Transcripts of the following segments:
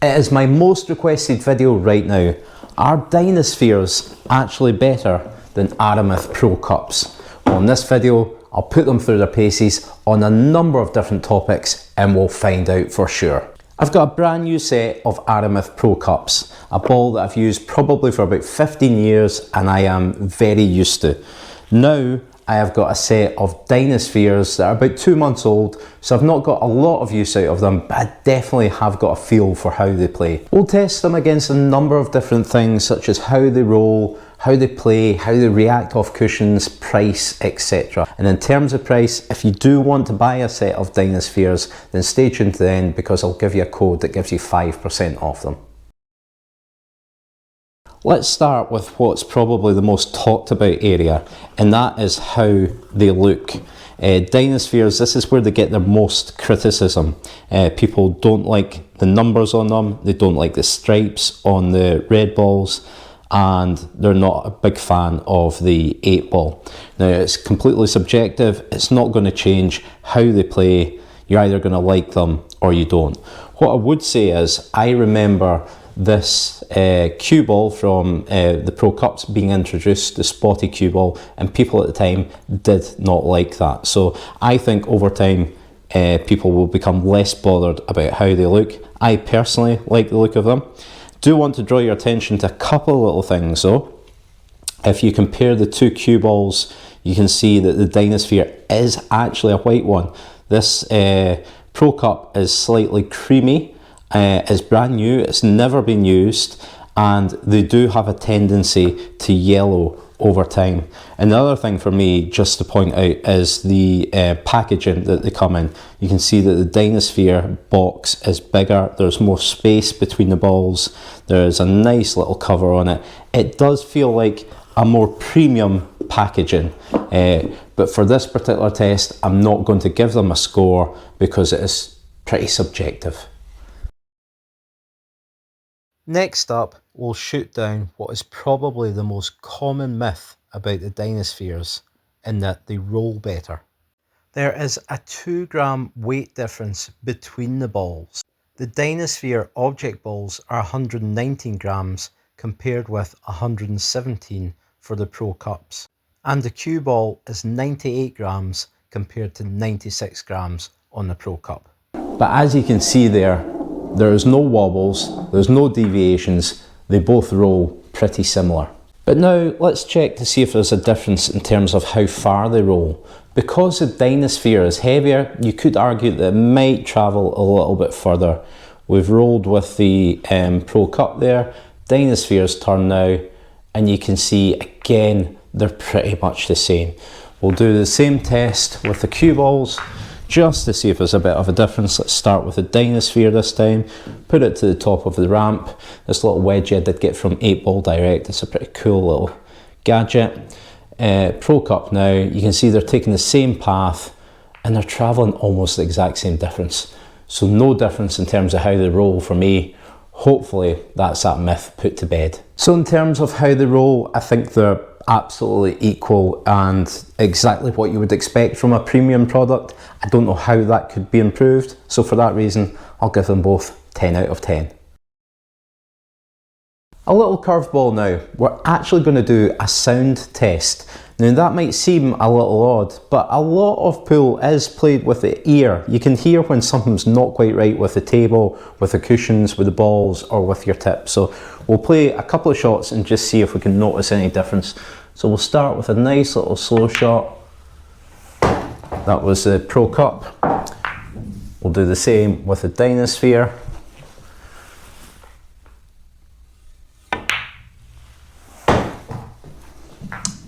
It is my most requested video right now. Are Dynaspheres actually better than Aramith Pro Cups? Well, in this video, I'll put them through their paces on a number of different topics and we'll find out for sure. I've got a brand new set of Aramith Pro Cups, a ball that I've used probably for about 15 years and I am very used to. Now, I have got a set of Dynaspheres that are about 2 months old, so I've not got a lot of use out of them, but I definitely have got a feel for how they play. We'll test them against a number of different things, such as how they roll, how they play, how they react off cushions, price, etc. And in terms of price, if you do want to buy a set of Dynaspheres, then stay tuned to the end because I'll give you a code that gives you 5% off them. Let's start with what's probably the most talked about area, and that is how they look. Dynaspheres, this is where they get their most criticism. People don't like the numbers on them, they don't like the stripes on the red balls, and they're not a big fan of the 8 ball. Now, it's completely subjective, it's not going to change how they play. You're either going to like them or you don't. What I would say is, I remember this cue ball from the Pro Cups being introduced, the spotty cue ball, and people at the time did not like that. So I think over time people will become less bothered about how they look. I personally like the look of them. Do want to draw your attention to a couple of little things though. If you compare the two cue balls, you can see that the Dynasphere is actually a white one. This Pro Cup is slightly creamy. It's brand new, it's never been used, and they do have a tendency to yellow over time. Another thing for me just to point out is the packaging that they come in. You can see that the Dynasphere box is bigger, there's more space between the balls, there's a nice little cover on it. It does feel like a more premium packaging, but for this particular test I'm not going to give them a score because it is pretty subjective. Next up, we'll shoot down what is probably the most common myth about the Dynaspheres, in that they roll better. There is a 2 gram weight difference between the balls. The Dynasphere object balls are 119 grams compared with 117 for the Pro Cups. And the cue ball is 98 grams compared to 96 grams on the Pro Cup. But as you can see there is no wobbles, there's no deviations, they both roll pretty similar. But now let's check to see if there's a difference in terms of how far they roll. Because the Dynasphere is heavier, you could argue that it might travel a little bit further. We've rolled with the Pro Cup there, Dynasphere's turn now, and you can see again they're pretty much the same. We'll do the same test with the cue balls, just to see if there's a bit of a difference. Let's start with the Dynasphere this time, put it to the top of the ramp. This little wedge I did get from 8 Ball Direct, it's a pretty cool little gadget. Pro Cup now, you can see they're taking the same path and they're travelling almost the exact same difference. So no difference in terms of how they roll for me. Hopefully that's that myth put to bed. So in terms of how they roll, I think they're absolutely equal and exactly what you would expect from a premium product. I don't know how that could be improved, so for that reason I'll give them both 10 out of 10. A little curveball now. We're actually going to do a sound test. Now that might seem a little odd, but a lot of pool is played with the ear. You can hear when something's not quite right with the table, with the cushions, with the balls, or with your tip. So we'll play a couple of shots and just see if we can notice any difference. So we'll start with a nice little slow shot. That was the Pro Cup. We'll do the same with the Dynasphere.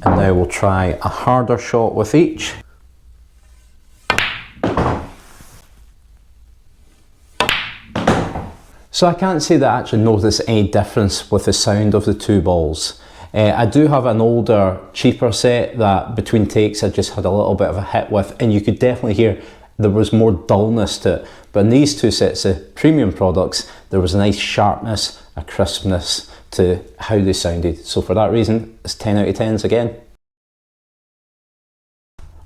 And now we'll try a harder shot with each. So I can't say that I actually notice any difference with the sound of the two balls. I do have an older, cheaper set that between takes I just had a little bit of a hit with, and you could definitely hear there was more dullness to it. But in these two sets of premium products, there was a nice sharpness, a crispness to how they sounded. So for that reason, it's 10 out of 10s again.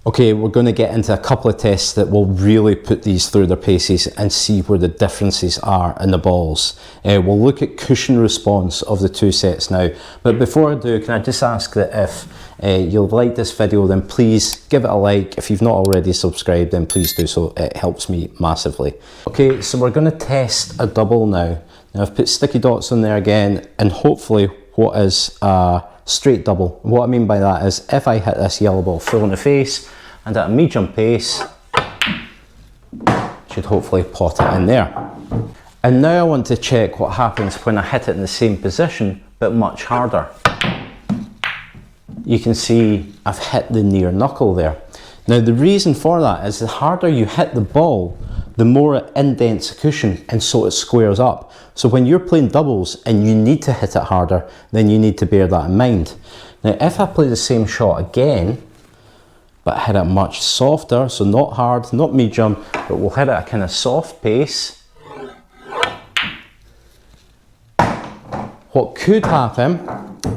Okay, we're going to get into a couple of tests that will really put these through their paces and see where the differences are in the balls. We'll look at cushion response of the two sets now. But before I do, can I just ask that if you'll like this video, then please give it a like. If you've not already subscribed, then please do so. It helps me massively. Okay, so we're going to test a double now. Now I've put sticky dots on there again, and hopefully what is a straight double. What I mean by that is if I hit this yellow ball full in the face and at a medium pace, should hopefully pot it in there. And now I want to check what happens when I hit it in the same position but much harder. You can see I've hit the near knuckle there. Now the reason for that is the harder you hit the ball, the more it indents a cushion, and so it squares up. So when you're playing doubles and you need to hit it harder, then you need to bear that in mind. Now if I play the same shot again, but hit it much softer, so not hard, not medium, but we'll hit it at a kind of soft pace, what could happen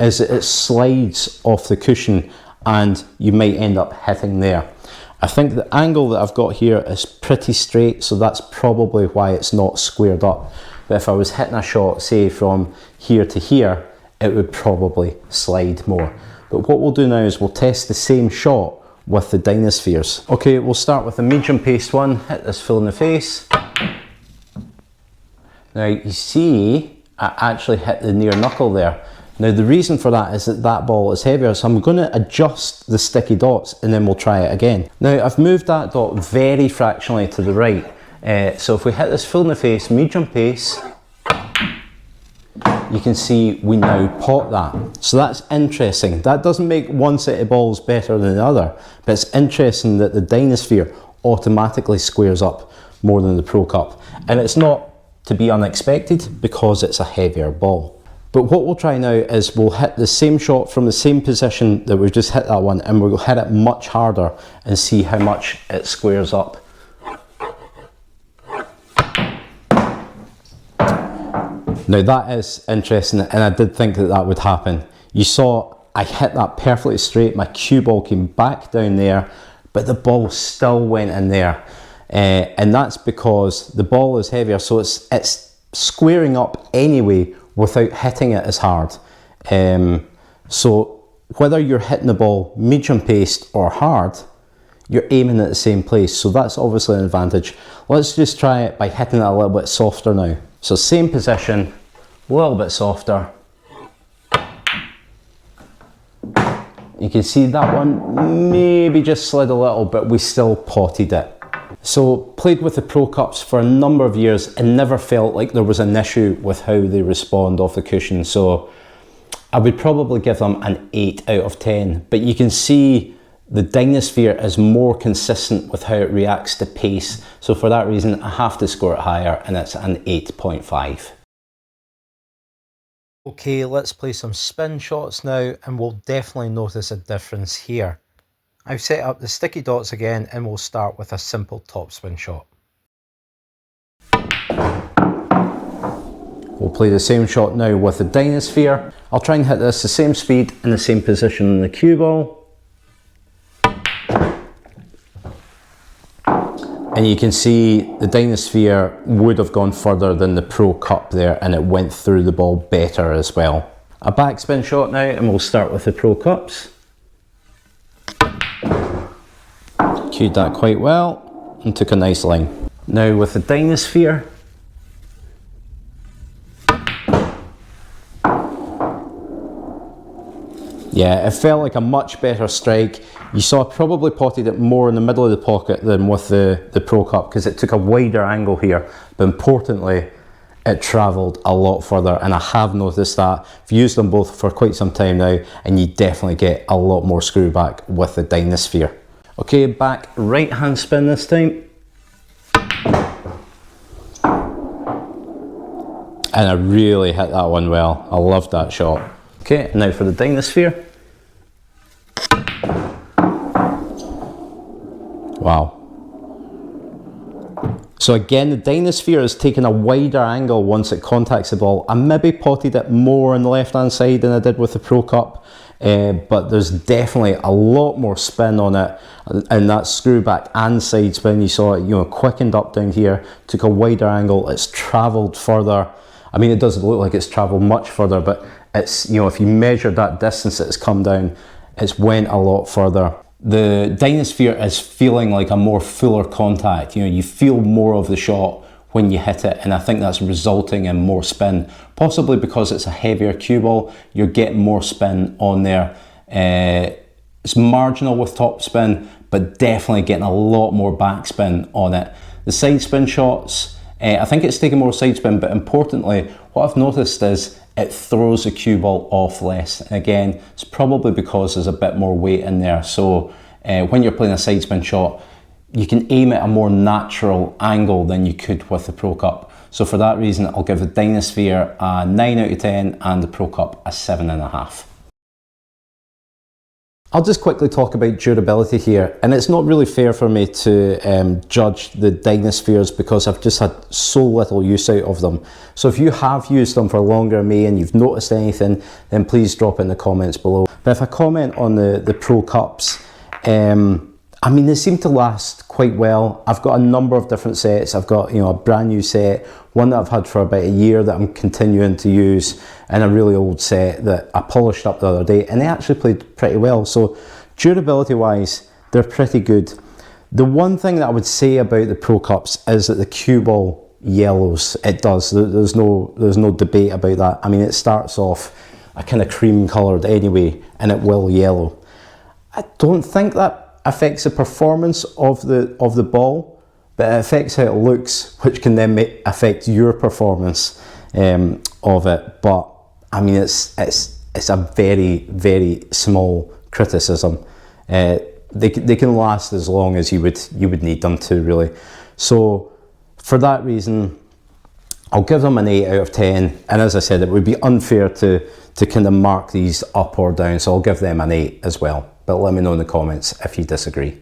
is that it slides off the cushion and you might end up hitting there. I think the angle that I've got here is pretty straight, so that's probably why it's not squared up. But if I was hitting a shot, say from here to here, it would probably slide more. But what we'll do now is we'll test the same shot with the Dynaspheres. Okay, we'll start with the medium paced one, hit this full in the face. Now you see, I actually hit the near knuckle there. Now the reason for that is that that ball is heavier, so I'm going to adjust the sticky dots and then we'll try it again. Now I've moved that dot very fractionally to the right, so if we hit this full in the face, medium pace, you can see we now pot that. So that's interesting. That doesn't make one set of balls better than the other, but it's interesting that the Dynasphere automatically squares up more than the Pro Cup. And it's not to be unexpected because it's a heavier ball. But what we'll try now is we'll hit the same shot from the same position that we've just hit that one, and we'll hit it much harder and see how much it squares up. Now that is interesting, and I did think that that would happen. You saw I hit that perfectly straight, my cue ball came back down there, but the ball still went in there. And that's because the ball is heavier, so it's squaring up anyway without hitting it as hard. So whether you're hitting the ball medium paced or hard, you're aiming at the same place, so that's obviously an advantage. Let's just try it by hitting it a little bit softer now. So same position, a little bit softer. You can see that one maybe just slid a little, but we still potted it. So played with the Pro Cups for a number of years and never felt like there was an issue with how they respond off the cushion. So I would probably give them an 8 out of 10, but you can see the Dynasphere is more consistent with how it reacts to pace. So for that reason, I have to score it higher, and it's an 8.5. Okay, let's play some spin shots now, and we'll definitely notice a difference here. I've set up the sticky dots again, and we'll start with a simple topspin shot. We'll play the same shot now with the Dynasphere. I'll try and hit this the same speed and the same position in the cue ball. And you can see the Dynasphere would have gone further than the Pro Cup there, and it went through the ball better as well. A backspin shot now, and we'll start with the Pro Cups. Cued that quite well and took a nice line. Now with the Dynasphere, yeah, it felt like a much better strike. You saw I probably potted it more in the middle of the pocket than with the Pro Cup because it took a wider angle here, but importantly, it travelled a lot further, and I have noticed that. I've used them both for quite some time now, and you definitely get a lot more screw back with the Dynasphere. Okay, back right hand spin this time. And I really hit that one well. I loved that shot. Okay, now for the Dynasphere. Wow. So again, the Dynasphere is taking a wider angle once it contacts the ball. I maybe potted it more on the left hand side than I did with the Pro Cup, but there's definitely a lot more spin on it, and that screw back and side spin, you saw it, you know, quickened up down here, took a wider angle, it's travelled further. I mean, it doesn't look like it's travelled much further, but it's, you know, if you measure that distance that it's come down, it's went a lot further. The Dynasphere is feeling like a more fuller contact, you know, you feel more of the shot when you hit it, and I think that's resulting in more spin, possibly because it's a heavier cue ball. You're getting more spin on there. It's marginal with top spin, but definitely getting a lot more backspin on it. The side spin shots, I think it's taking more side spin, but importantly, what I've noticed is it throws the cue ball off less. And again, it's probably because there's a bit more weight in there. So when you're playing a side spin shot, you can aim at a more natural angle than you could with the Pro Cup. So for that reason, I'll give the Dynasphere a 9 out of 10 and the Pro Cup a 7.5. I'll just quickly talk about durability here, and it's not really fair for me to judge the Dynaspheres because I've just had so little use out of them. So if you have used them for longer than me and you've noticed anything, then please drop it in the comments below. But if I comment on the Pro Cups, I mean, they seem to last quite well. I've got a number of different sets. I've got, you know, a brand new set, one that I've had for about a year that I'm continuing to use, and a really old set that I polished up the other day, and they actually played pretty well. So durability wise, they're pretty good. The one thing that I would say about the Pro Cups is that the cue ball yellows. It does. There's no debate about that. I mean, it starts off a kind of cream coloured anyway, and it will yellow. I don't think that affects the performance of the ball, but it affects how it looks, which can then affect your performance of it. But I mean, it's a very, very small criticism. They can last as long as you would need them to, really. So for that reason, I'll give them an 8 out of 10. And as I said, it would be unfair to kind of mark these up or down, so I'll give them an 8 as well. But let me know in the comments if you disagree.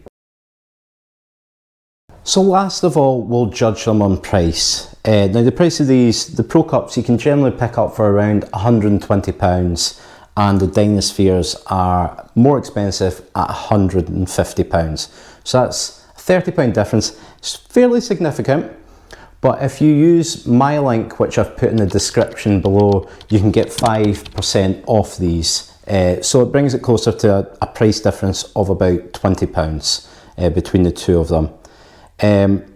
So last of all, we'll judge them on price. Now the price of these, the Pro Cups, you can generally pick up for around £120, and the Dynaspheres are more expensive at £150. So that's a £30 difference. It's fairly significant, but if you use my link, which I've put in the description below, you can get 5% off these. So it brings it closer to a price difference of about £20 between the two of them.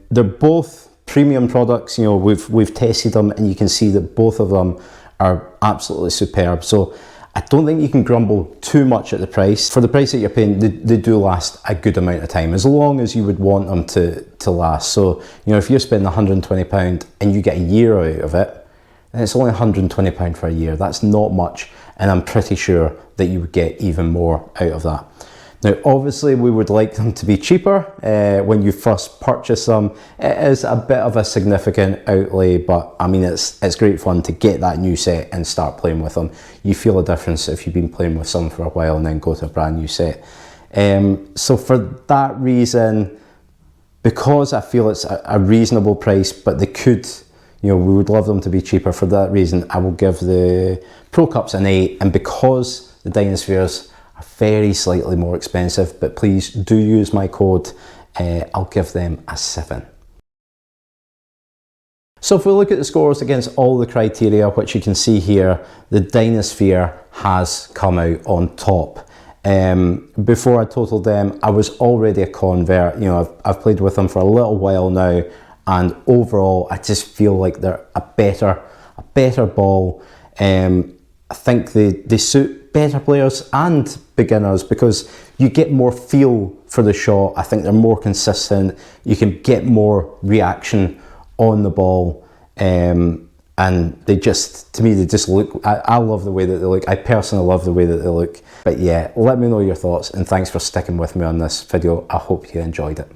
They're both premium products. You know, we've tested them, and you can see that both of them are absolutely superb. So I don't think you can grumble too much at the price. For the price that you're paying, they do last a good amount of time, as long as you would want them to last. So, you know, if you're spending £120 and you get a year out of it, then it's only £120 for a year. That's not much, and I'm pretty sure that you would get even more out of that. Now, obviously, we would like them to be cheaper when you first purchase them. It is a bit of a significant outlay, but I mean, it's great fun to get that new set and start playing with them. You feel a difference if you've been playing with some for a while and then go to a brand new set. So for that reason, because I feel it's a reasonable price, but they could, you know, we would love them to be cheaper. For that reason, I will give the Pro Cups an 8, and because the Dynaspheres are very slightly more expensive, but please do use my code, I'll give them a 7. So if we look at the scores against all the criteria, which you can see here, the Dynasphere has come out on top. Before I totaled them, I was already a convert. You know, I've played with them for a little while now, and overall I just feel like they're a better ball. I think they suit better players and beginners because you get more feel for the shot. I think they're more consistent. You can get more reaction on the ball, and they just, to me, they just look, I love the way that they look. I personally love the way that they look. But yeah, let me know your thoughts, and thanks for sticking with me on this video. I hope you enjoyed it.